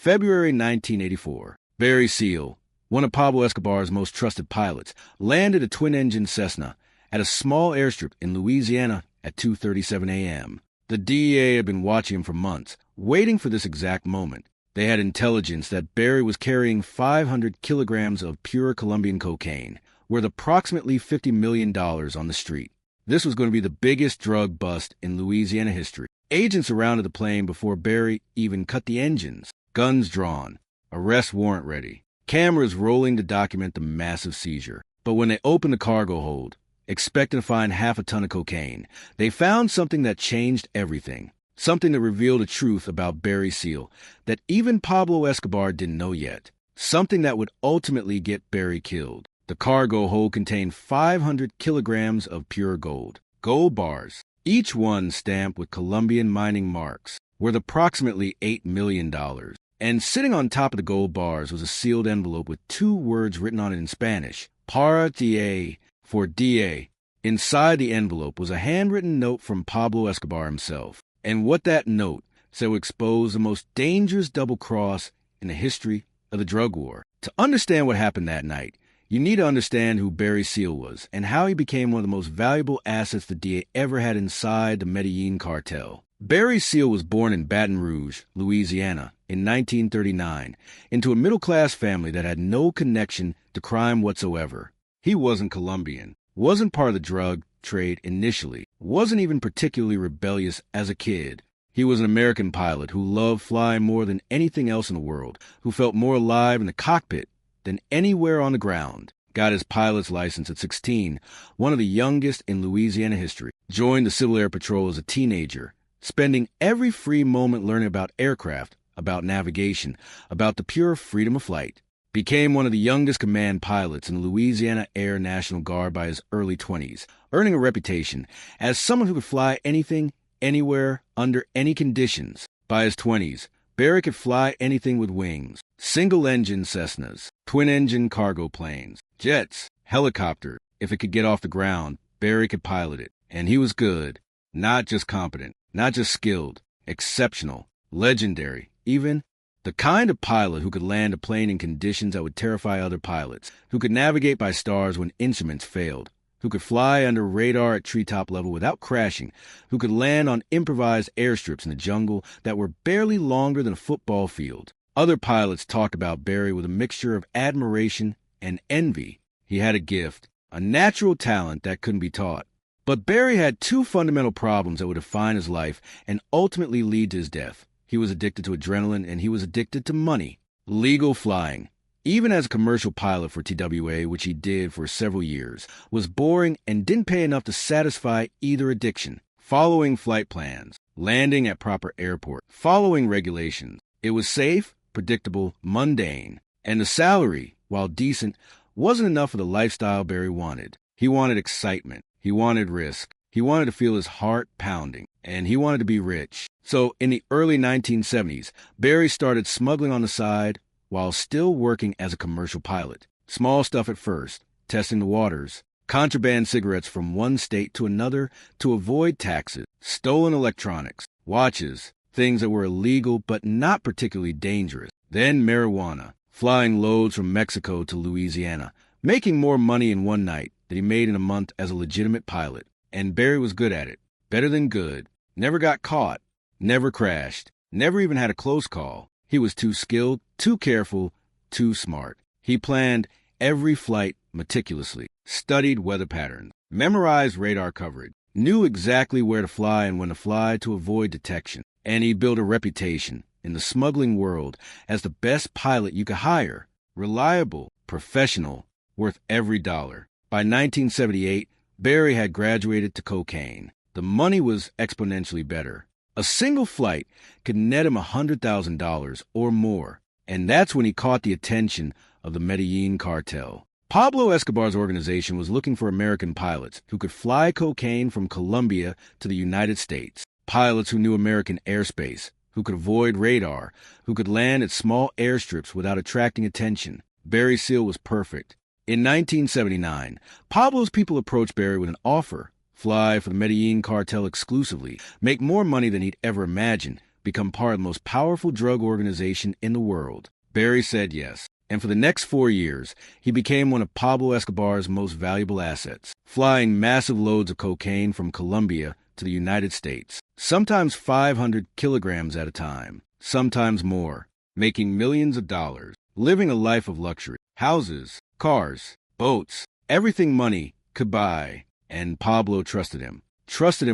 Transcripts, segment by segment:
February 1984, Barry Seal, one of Pablo Escobar's most trusted pilots, landed a twin-engine Cessna at a small airstrip in Louisiana at 2:37 a.m. The DEA had been watching him for months, waiting for this exact moment. They had intelligence that Barry was carrying 500 kilograms of pure Colombian cocaine, worth approximately $50 million on the street. This was going to be the biggest drug bust in Louisiana history. Agents surrounded the plane before Barry even cut the engines. Guns drawn. Arrest warrant ready. Cameras rolling to document the massive seizure. But when they opened the cargo hold, expecting to find half a ton of cocaine, they found something that changed everything. Something that revealed a truth about Barry Seal that even Pablo Escobar didn't know yet. Something that would ultimately get Barry killed. The cargo hold contained 500 kilograms of pure gold. Gold bars, each one stamped with Colombian mining marks, worth approximately $8 million. And sitting on top of the gold bars was a sealed envelope with 2 words written on it in Spanish, Para DEA, for DA. Inside the envelope was a handwritten note from Pablo Escobar himself. And what that note said would expose the most dangerous double-cross in the history of the drug war. To understand what happened that night, you need to understand who Barry Seal was and how he became one of the most valuable assets the DEA ever had inside the Medellin cartel. Barry Seal was born in Baton Rouge, Louisiana, in 1939, into a middle-class family that had no connection to crime whatsoever. He wasn't Colombian, wasn't part of the drug trade initially, wasn't even particularly rebellious as a kid. He was an American pilot who loved flying more than anything else in the world, who felt more alive in the cockpit than anywhere on the ground. Got his pilot's license at 16, one of the youngest in Louisiana history. Joined the Civil Air Patrol as a teenager, spending every free moment learning about aircraft, about navigation, about the pure freedom of flight. Became one of the youngest command pilots in the Louisiana Air National Guard by his early 20s, earning a reputation as someone who could fly anything, anywhere, under any conditions. By his 20s, Barry could fly anything with wings. Single-engine Cessnas, twin-engine cargo planes, jets, helicopters. If it could get off the ground, Barry could pilot it. And he was good. Not just competent, not just skilled, exceptional, legendary, even the kind of pilot who could land a plane in conditions that would terrify other pilots, who could navigate by stars when instruments failed, who could fly under radar at treetop level without crashing, who could land on improvised airstrips in the jungle that were barely longer than a football field. Other pilots talked about Barry with a mixture of admiration and envy. He had a gift, a natural talent that couldn't be taught. But Barry had 2 fundamental problems that would define his life and ultimately lead to his death. He was addicted to adrenaline, and he was addicted to money. Legal flying, even as a commercial pilot for TWA, which he did for several years, was boring and didn't pay enough to satisfy either addiction. Following flight plans, landing at proper airport, following regulations. It was safe, predictable, mundane. And the salary, while decent, wasn't enough for the lifestyle Barry wanted. He wanted excitement. He wanted risk. He wanted to feel his heart pounding. And he wanted to be rich. So in the early 1970s, Barry started smuggling on the side while still working as a commercial pilot. Small stuff at first, testing the waters, contraband cigarettes from one state to another to avoid taxes, stolen electronics, watches, things that were illegal but not particularly dangerous. Then marijuana, flying loads from Mexico to Louisiana, making more money in one night than he made in a month as a legitimate pilot. And Barry was good at it. Better than good. Never got caught. Never crashed. Never even had a close call. He was too skilled, too careful, too smart. He planned every flight meticulously, studied weather patterns, memorized radar coverage, knew exactly where to fly and when to fly to avoid detection. And he built a reputation in the smuggling world as the best pilot you could hire. Reliable, professional, worth every dollar. By 1978, Barry had graduated to cocaine. The money was exponentially better. A single flight could net him $100,000 or more, and that's when he caught the attention of the Medellin cartel. Pablo Escobar's organization was looking for American pilots who could fly cocaine from Colombia to the United States. Pilots who knew American airspace, who could avoid radar, who could land at small airstrips without attracting attention. Barry Seal was perfect. In 1979, Pablo's people approached Barry with an offer. Fly for the Medellin cartel exclusively, make more money than he'd ever imagined, become part of the most powerful drug organization in the world? Barry said yes. And for the next 4 years, he became one of Pablo Escobar's most valuable assets, flying massive loads of cocaine from Colombia to the United States, sometimes 500 kilograms at a time, sometimes more, making millions of dollars, living a life of luxury, houses, cars, boats, everything money could buy. And Pablo trusted him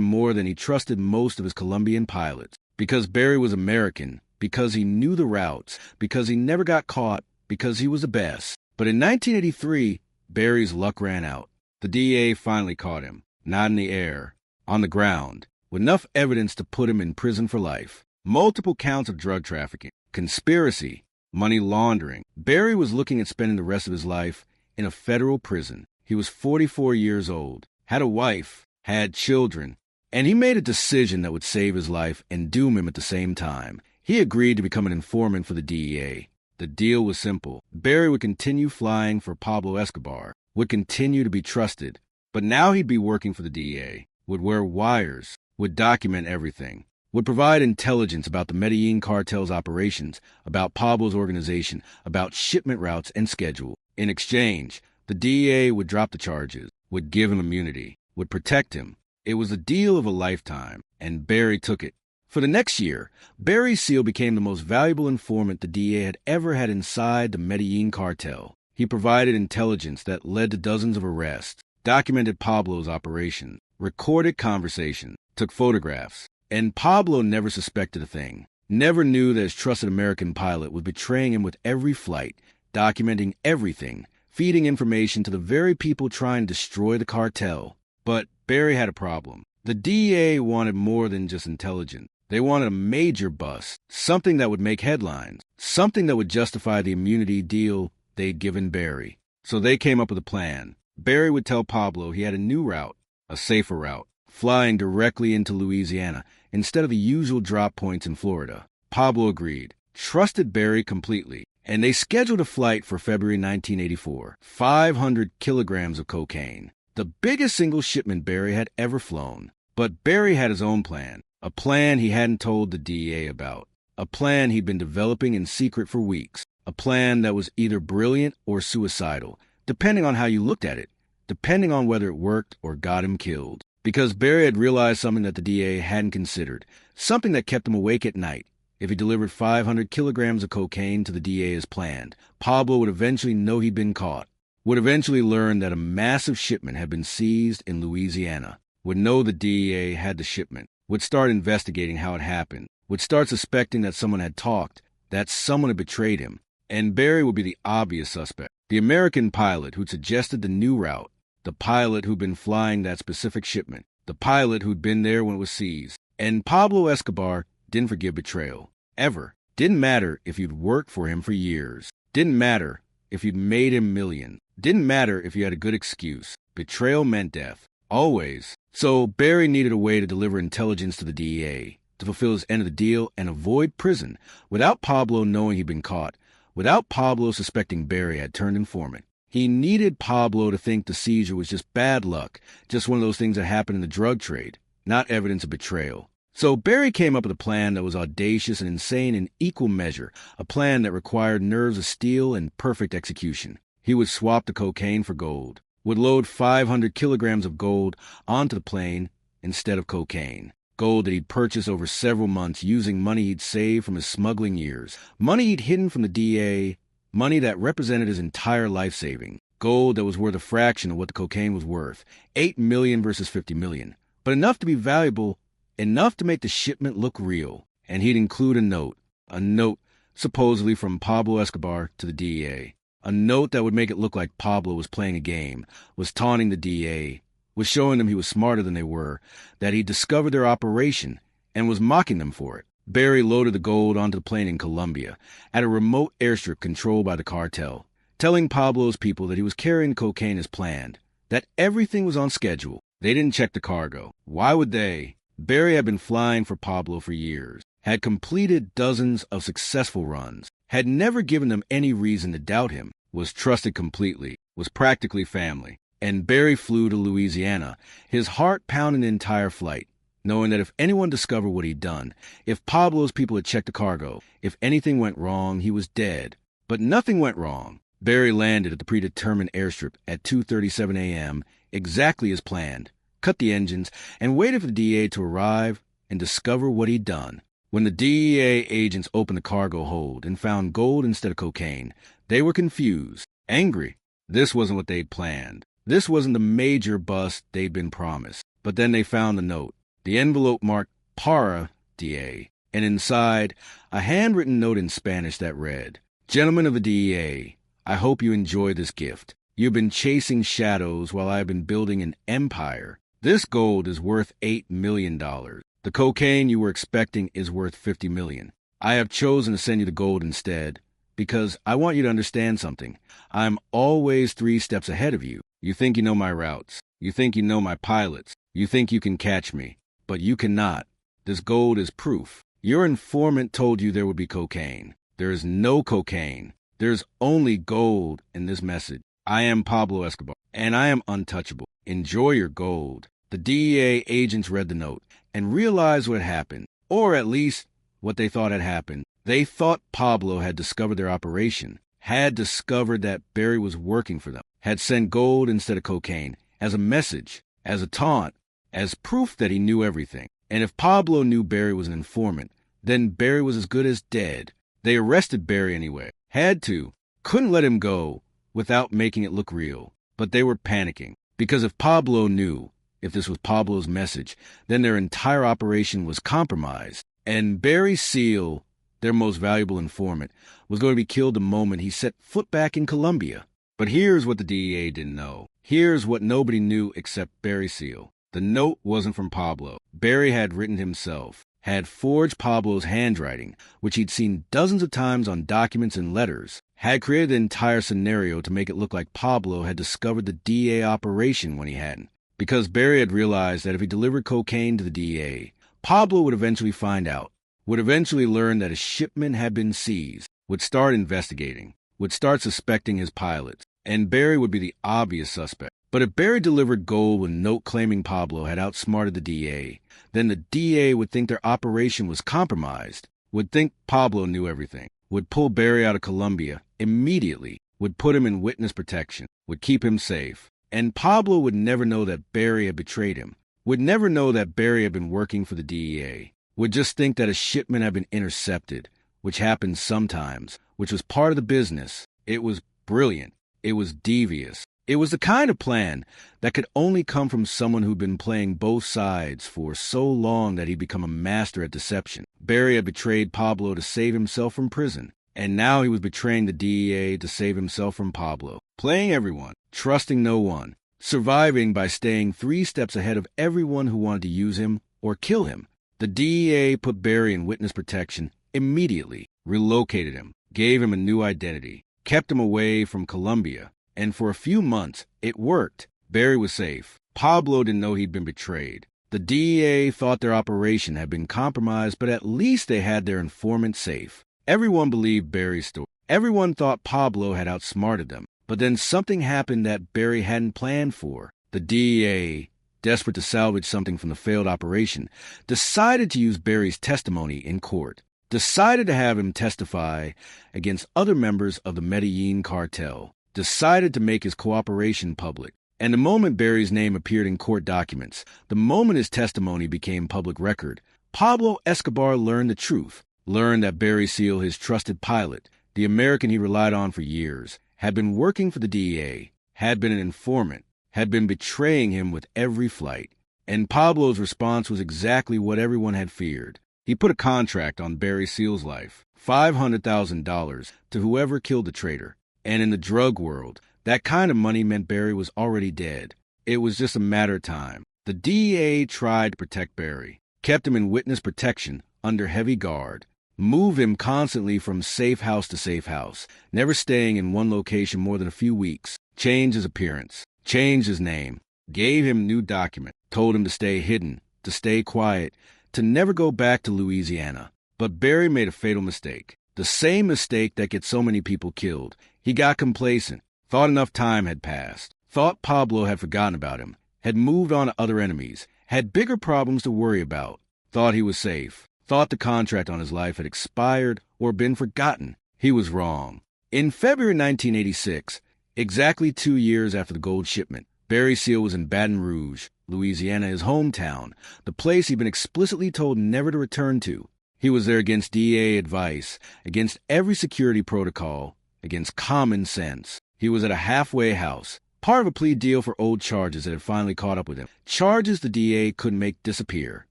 more than he trusted most of his Colombian pilots, because Barry was American, because he knew the routes, because he never got caught, because he was the best. But in 1983, Barry's luck ran out. The DEA finally caught him, not in the air, on the ground, with enough evidence to put him in prison for life. Multiple counts of drug trafficking, conspiracy, money laundering. Barry was looking at spending the rest of his life in a federal prison. He was 44 years old, had a wife, had children, and he made a decision that would save his life and doom him at the same time. He agreed to become an informant for the DEA. The deal was simple. Barry would continue flying for Pablo Escobar, would continue to be trusted, but now he'd be working for the DEA, would wear wires, would document everything, would provide intelligence about the Medellin cartel's operations, about Pablo's organization, about shipment routes and schedule. In exchange, the DEA would drop the charges, would give him immunity, would protect him. It was a deal of a lifetime, and Barry took it. For the next year, Barry Seal became the most valuable informant the DEA had ever had inside the Medellin cartel. He provided intelligence that led to dozens of arrests, documented Pablo's operations, recorded conversations, took photographs. And Pablo never suspected a thing, never knew that his trusted American pilot was betraying him with every flight, documenting everything, feeding information to the very people trying to destroy the cartel. But Barry had a problem. The DEA wanted more than just intelligence. They wanted a major bust, something that would make headlines, something that would justify the immunity deal they'd given Barry. So they came up with a plan. Barry would tell Pablo he had a new route, a safer route, flying directly into Louisiana instead of the usual drop points in Florida. Pablo agreed, trusted Barry completely, and they scheduled a flight for February 1984. 500 kilograms of cocaine, the biggest single shipment Barry had ever flown. But Barry had his own plan. A plan he hadn't told the DEA about. A plan he'd been developing in secret for weeks. A plan that was either brilliant or suicidal, depending on how you looked at it, depending on whether it worked or got him killed. Because Barry had realized something that the DEA hadn't considered, something that kept him awake at night. If he delivered 500 kilograms of cocaine to the DEA as planned, Pablo would eventually know he'd been caught, would eventually learn that a massive shipment had been seized in Louisiana, would know the DEA had the shipment, would start investigating how it happened, would start suspecting that someone had talked, that someone had betrayed him, and Barry would be the obvious suspect, the American pilot who'd suggested the new route, the pilot who'd been flying that specific shipment, the pilot who'd been there when it was seized. And Pablo Escobar didn't forgive betrayal, ever. Didn't matter if you'd worked for him for years. Didn't matter if you'd made him millions. Didn't matter if you had a good excuse. Betrayal meant death. Always. So Barry needed a way to deliver intelligence to the DEA, to fulfill his end of the deal and avoid prison, without Pablo knowing he'd been caught, without Pablo suspecting Barry had turned informant. He needed Pablo to think the seizure was just bad luck, just one of those things that happened in the drug trade, not evidence of betrayal. So Barry came up with a plan that was audacious and insane in equal measure, a plan that required nerves of steel and perfect execution. He would swap the cocaine for gold, would load 500 kilograms of gold onto the plane instead of cocaine. Gold that he'd purchased over several months using money he'd saved from his smuggling years, money he'd hidden from the DEA, money that represented his entire life saving. Gold that was worth a fraction of what the cocaine was worth, 8 million versus 50 million, but enough to be valuable, enough to make the shipment look real. And he'd include a note supposedly from Pablo Escobar to the DEA. A note that would make it look like Pablo was playing a game, was taunting the DEA, was showing them he was smarter than they were, that he'd discovered their operation, and was mocking them for it. Barry loaded the gold onto the plane in Colombia, at a remote airstrip controlled by the cartel, telling Pablo's people that he was carrying cocaine as planned, that everything was on schedule. They didn't check the cargo. Why would they? Barry had been flying for Pablo for years, had completed dozens of successful runs, had never given them any reason to doubt him, was trusted completely, was practically family. And Barry flew to Louisiana, his heart pounding the entire flight, knowing that if anyone discovered what he'd done, if Pablo's people had checked the cargo, if anything went wrong, he was dead. But nothing went wrong. Barry landed at the predetermined airstrip at 2:37 a.m., exactly as planned, cut the engines, and waited for the DEA to arrive and discover what he'd done. When the DEA agents opened the cargo hold and found gold instead of cocaine, they were confused, angry. This wasn't what they'd planned. This wasn't the major bust they'd been promised. But then they found the note. The envelope marked Para DA, and inside, a handwritten note in Spanish that read, "Gentlemen of the DEA, I hope you enjoy this gift. You've been chasing shadows while I've been building an empire. This gold is worth $8 million. The cocaine you were expecting is worth $50 million. I have chosen to send you the gold instead because I want you to understand something. I'm always 3 steps ahead of you. You think you know my routes. You think you know my pilots. You think you can catch me. But you cannot. This gold is proof. Your informant told you there would be cocaine. There is no cocaine. There's only gold in this message. I am Pablo Escobar, and I am untouchable. Enjoy your gold." The DEA agents read the note and realized what happened, or at least what they thought had happened. They thought Pablo had discovered their operation, had discovered that Barry was working for them, had sent gold instead of cocaine, as a message, as a taunt, as proof that he knew everything. And if Pablo knew Barry was an informant, then Barry was as good as dead. They arrested Barry anyway. Had to. Couldn't let him go without making it look real. But they were panicking. Because if Pablo knew, if this was Pablo's message, then their entire operation was compromised. And Barry Seal, their most valuable informant, was going to be killed the moment he set foot back in Colombia. But here's what the DEA didn't know. Here's what nobody knew except Barry Seal. The note wasn't from Pablo. Barry had written himself, had forged Pablo's handwriting, which he'd seen dozens of times on documents and letters, had created the entire scenario to make it look like Pablo had discovered the DEA operation when he hadn't. Because Barry had realized that if he delivered cocaine to the DEA, Pablo would eventually find out, would eventually learn that a shipment had been seized, would start investigating, would start suspecting his pilots, and Barry would be the obvious suspect. But if Barry delivered gold with a note claiming Pablo had outsmarted the DEA, then the DEA would think their operation was compromised, would think Pablo knew everything, would pull Barry out of Colombia immediately, would put him in witness protection, would keep him safe. And Pablo would never know that Barry had betrayed him, would never know that Barry had been working for the DEA, would just think that a shipment had been intercepted, which happens sometimes, which was part of the business. It was brilliant. It was devious. It was the kind of plan that could only come from someone who'd been playing both sides for so long that he'd become a master at deception. Barry had betrayed Pablo to save himself from prison, and now he was betraying the DEA to save himself from Pablo. Playing everyone, trusting no one, surviving by staying 3 steps ahead of everyone who wanted to use him or kill him. The DEA put Barry in witness protection immediately, relocated him, gave him a new identity, kept him away from Colombia. And for a few months, it worked. Barry was safe. Pablo didn't know he'd been betrayed. The DEA thought their operation had been compromised, but at least they had their informant safe. Everyone believed Barry's story. Everyone thought Pablo had outsmarted them. But then something happened that Barry hadn't planned for. The DEA, desperate to salvage something from the failed operation, decided to use Barry's testimony in court. Decided to have him testify against other members of the Medellin cartel. Decided to make his cooperation public. And the moment Barry's name appeared in court documents, the moment his testimony became public record, Pablo Escobar learned the truth, learned that Barry Seal, his trusted pilot, the American he relied on for years, had been working for the DEA, had been an informant, had been betraying him with every flight. And Pablo's response was exactly what everyone had feared. He put a contract on Barry Seal's life, $500,000 to whoever killed the traitor. And in the drug world, that kind of money meant Barry was already dead. It was just a matter of time. The DEA tried to protect Barry, kept him in witness protection under heavy guard, moved him constantly from safe house to safe house, never staying in one location more than a few weeks, changed his appearance, changed his name, gave him new documents, told him to stay hidden, to stay quiet, to never go back to Louisiana. But Barry made a fatal mistake. The same mistake that gets so many people killed. He got complacent, thought enough time had passed, thought Pablo had forgotten about him, had moved on to other enemies, had bigger problems to worry about, thought he was safe, thought the contract on his life had expired or been forgotten. He was wrong. In February 1986, exactly 2 years after the gold shipment, Barry Seal was in Baton Rouge, Louisiana, his hometown, the place he'd been explicitly told never to return to. He was there against DEA advice, against every security protocol, against common sense. He was at a halfway house, part of a plea deal for old charges that had finally caught up with him, charges the DEA couldn't make disappear.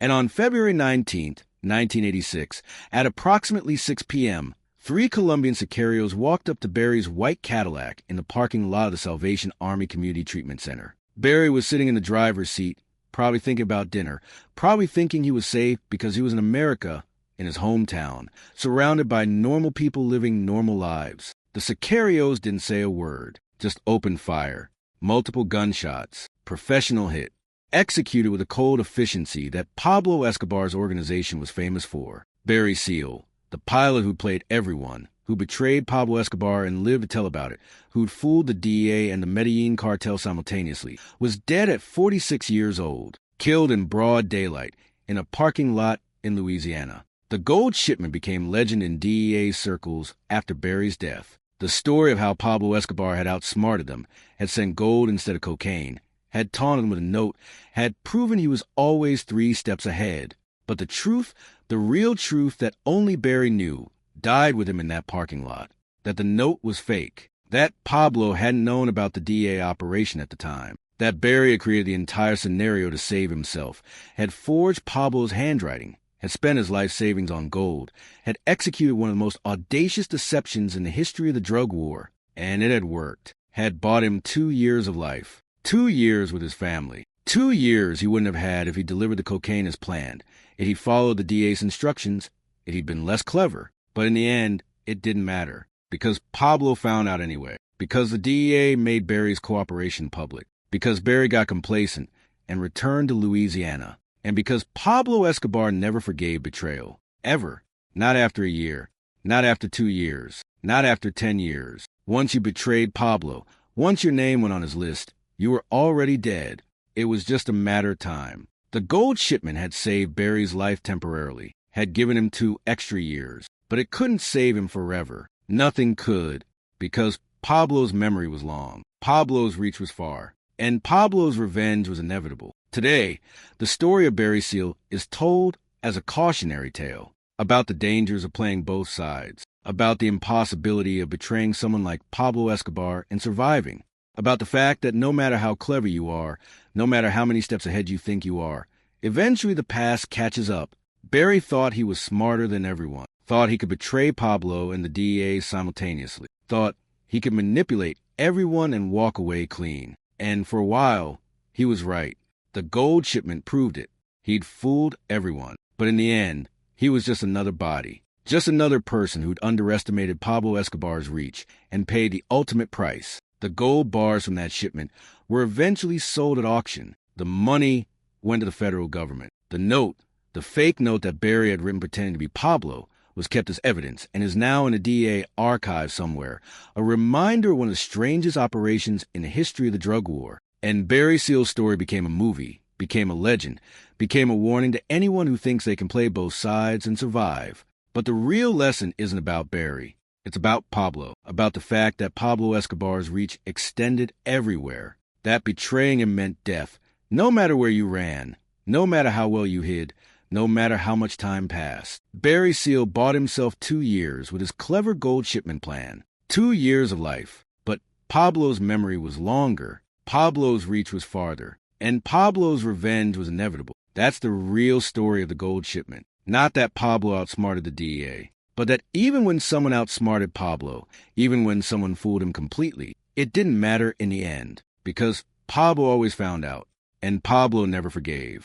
And on February 19th, 1986, at approximately 6 p.m., 3 Colombian sicarios walked up to Barry's white Cadillac in the parking lot of the Salvation Army Community Treatment Center. Barry was sitting in the driver's seat, probably thinking about dinner, probably thinking he was safe because he was in America, in his hometown, surrounded by normal people living normal lives. The sicarios didn't say a word, just opened fire. Multiple gunshots, professional hit, executed with a cold efficiency that Pablo Escobar's organization was famous for. Barry Seal, the pilot who played everyone, who betrayed Pablo Escobar and lived to tell about it, who'd fooled the DEA and the Medellin cartel simultaneously, was dead at 46 years old, killed in broad daylight in a parking lot in Louisiana. The gold shipment became legend in DEA circles after Barry's death. The story of how Pablo Escobar had outsmarted them, had sent gold instead of cocaine, had taunted them with a note, had proven he was always 3 steps ahead. But the truth, the real truth that only Barry knew, died with him in that parking lot. That the note was fake. That Pablo hadn't known about the DEA operation at the time. That Barry had created the entire scenario to save himself, had forged Pablo's handwriting, had spent his life savings on gold, had executed one of the most audacious deceptions in the history of the drug war, and it had worked. Had bought him 2 years of life. 2 years with his family. 2 years he wouldn't have had if he delivered the cocaine as planned, if he followed the DA's instructions, if he'd been less clever. But in the end, it didn't matter, because Pablo found out anyway, because the DEA made Barry's cooperation public, because Barry got complacent and returned to Louisiana, and because Pablo Escobar never forgave betrayal. Ever. Not after a year. Not after 2 years. Not after 10 years. Once you betrayed Pablo, once your name went on his list, you were already dead. It was just a matter of time. The gold shipment had saved Barry's life temporarily, had given him 2 extra years, but it couldn't save him forever. Nothing could, because Pablo's memory was long, Pablo's reach was far, and Pablo's revenge was inevitable. Today, the story of Barry Seal is told as a cautionary tale about the dangers of playing both sides, about the impossibility of betraying someone like Pablo Escobar and surviving, about the fact that no matter how clever you are, no matter how many steps ahead you think you are, eventually the past catches up. Barry thought he was smarter than everyone, thought he could betray Pablo and the DEA simultaneously, thought he could manipulate everyone and walk away clean. And for a while, he was right. The gold shipment proved it. He'd fooled everyone. But in the end, he was just another body, just another person who'd underestimated Pablo Escobar's reach and paid the ultimate price. The gold bars from that shipment were eventually sold at auction. The money went to the federal government. The note, the fake note that Barry had written pretending to be Pablo, was kept as evidence and is now in the DEA archive somewhere, a reminder of one of the strangest operations in the history of the drug war. And Barry Seal's story became a movie, became a legend, became a warning to anyone who thinks they can play both sides and survive. But the real lesson isn't about Barry. It's about Pablo, about the fact that Pablo Escobar's reach extended everywhere, that betraying him meant death, no matter where you ran, no matter how well you hid, no matter how much time passed. Barry Seal bought himself 2 years with his clever gold shipment plan. 2 years of life. But Pablo's memory was longer. Pablo's reach was farther. And Pablo's revenge was inevitable. That's the real story of the gold shipment. Not that Pablo outsmarted the DEA, but that even when someone outsmarted Pablo, even when someone fooled him completely, it didn't matter in the end, because Pablo always found out, and Pablo never forgave.